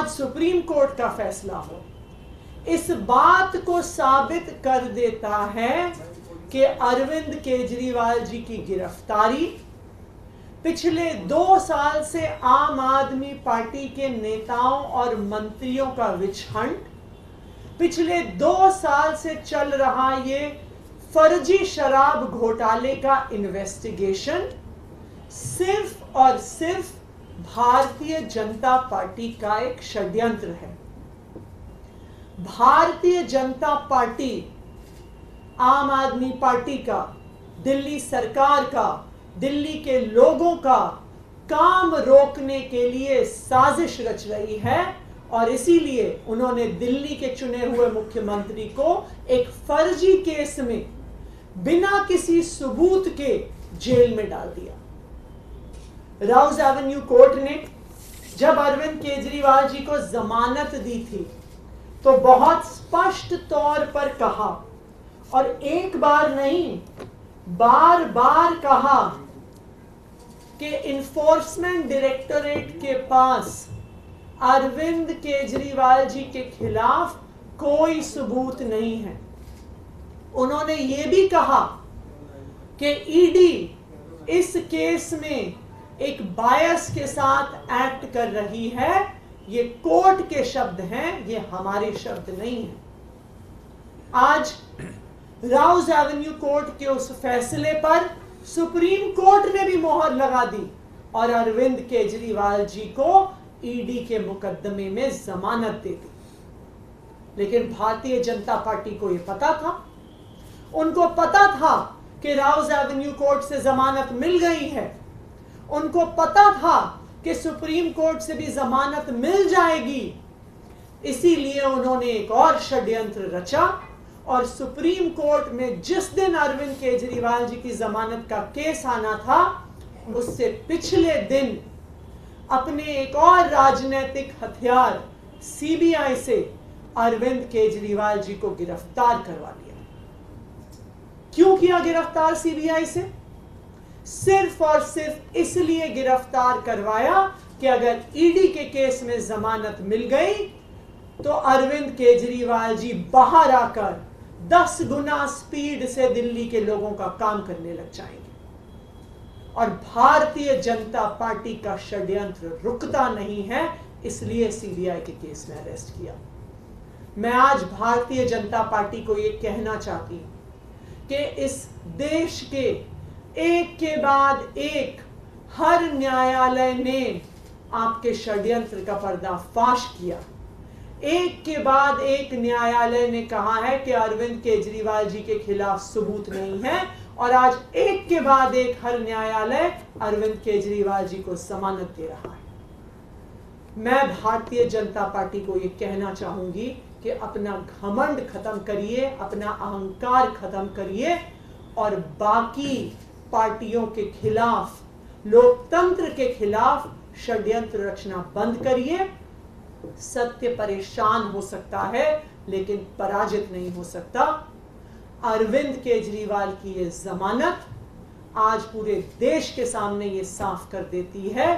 आज supreme court का फैसला हो, इस बात को साबित कर देता है कि अरविंद केजरीवाल जी की गिरफ्तारी पिछले 2 साल से आम आदमी पार्टी के नेताओं और मंत्रियों का विच हंट, पिछले 2 साल से चल रहा ये फर्जी शराब घोटाले का इन्वेस्टिगेशन सिर्फ और सिर्फ भारतीय जनता पार्टी का एक षड्यंत्र है। भारतीय जनता पार्टी आम आदमी पार्टी का, दिल्ली सरकार का, दिल्ली के लोगों का काम रोकने के लिए साजिश रच रही है और इसीलिए उन्होंने दिल्ली के चुने हुए मुख्यमंत्री को एक फर्जी केस में बिना किसी सबूत के जेल में डाल दिया। राउज एवेन्यू कोर्ट ने जब अरविंद केजरीवाल जी को जमानत दी थी तो बहुत स्पष्ट तौर पर कहा, और एक बार नहीं बार बार कहा, कि इन्फोर्समेंट डायरेक्टोरेट के पास अरविंद केजरीवाल जी के खिलाफ कोई सबूत नहीं है। उन्होंने यह भी कहा कि ईडी इस केस में एक बायस के साथ एक्ट कर रही है। ये कोर्ट के शब्द हैं, ये हमारे शब्द नहीं हैं। आज राउज एवेन्यू कोर्ट के उस फैसले पर सुप्रीम कोर्ट ने भी मोहर लगा दी और अरविंद केजरीवाल जी को ईडी के मुकदमे में जमानत दे दी। लेकिन भारतीय जनता पार्टी को यह पता था, उनको पता था कि राउज एवेन्यू कोर्ट से जमानत मिल गई है, उनको पता था कि सुप्रीम कोर्ट से भी जमानत मिल जाएगी। इसीलिए उन्होंने एक और षड्यंत्र रचा और सुप्रीम कोर्ट में जिस दिन अरविंद केजरीवाल जी की जमानत का केस आना था, उससे पिछले दिन अपने एक और राजनीतिक हथियार सीबीआई से अरविंद केजरीवाल जी को गिरफ्तार करवा लिया। क्यों किया गिरफ्तार सीबीआई से? सिर्फ और सिर्फ इसलिए गिरफ्तार करवाया कि अगर ईडी के केस में जमानत मिल गई तो अरविंद केजरीवाल जी बाहर आकर 10 गुना स्पीड से दिल्ली के लोगों का काम करने लग जाएंगे। और भारतीय जनता पार्टी का षड्यंत्र रुकता नहीं है, इसलिए सीबीआई के केस में अरेस्ट किया। मैं आज भारतीय जनता पार्टी को यह कहना चाहती हूं कि इस देश के एक के बाद एक हर न्यायालय ने आपके षड्यंत्र का पर्दाफाश किया। एक के बाद एक न्यायालय ने कहा है कि अरविंद केजरीवाल जी के खिलाफ सबूत नहीं है और आज एक के बाद एक हर न्यायालय अरविंद केजरीवाल जी को जमानत दे रहा है। मैं भारतीय जनता पार्टी को यह कहना चाहूंगी कि अपना घमंड खत्म करिए, अपना अहंकार खत्म करिए और बाकी पार्टियों के खिलाफ, लोकतंत्र के खिलाफ षड्यंत्र रचना बंद करिए। सत्य परेशान हो सकता है लेकिन पराजित नहीं हो सकता। अरविंद केजरीवाल की ये जमानत आज पूरे देश के सामने ये साफ कर देती है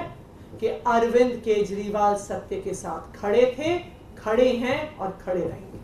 कि अरविंद केजरीवाल सत्य के साथ खड़े थे, खड़े हैं और खड़े रहेंगे।